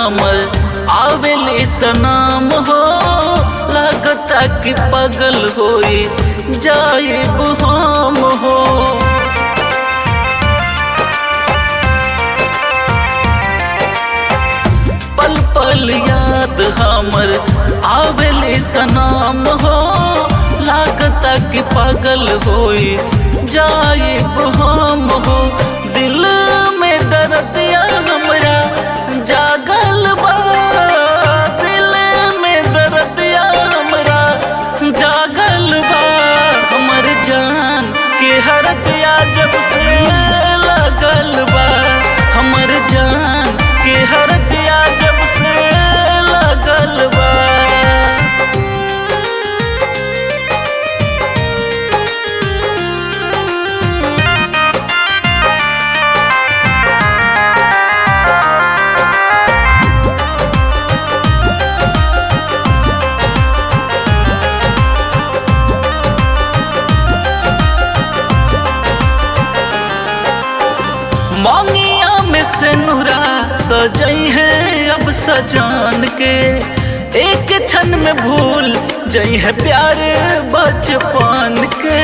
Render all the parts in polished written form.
हमर आवेले सनाम हो, लगता कि पागल होई जाइब हम हो। पल पल याद हमर आवेले सनाम हो, लगता कि पागल होई जाइब हम हो। दिल में दर्दिया हमरा जागल बा, दिल में दर्दिया हमरा जागल बा। हमर जान के हरदिया जब से लगल बा, हमर जान के हरदिया जब से लगल बा। मोंगिया में से नूरा सजई है अब सजान के, एक क्षण में भूल जई है प्यार बचपन के।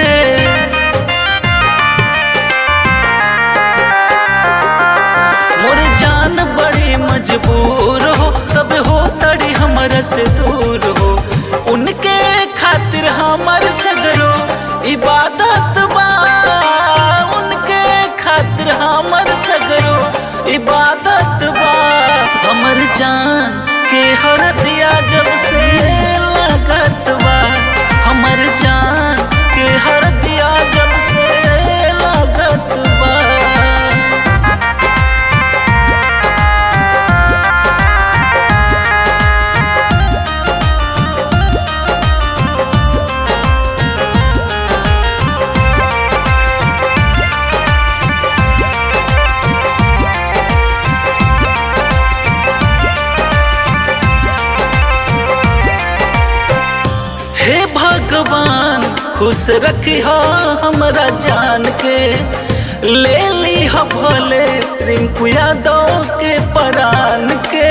मोरे जान बड़ी मजबूर हो, तब हो तड़ी हमरा से दूर हो। उनके खातिर हमर सगरो इबादत बा, उनके खातिर हमर सगरो इबादत बा। हमर जान के हरदिया जब से लगत बा, हमर जान के हरदिया जब से लगत बा। हे भगवान खुश रखिहा हमरा जान के, ले ली भले रिंकू यादव के परान के।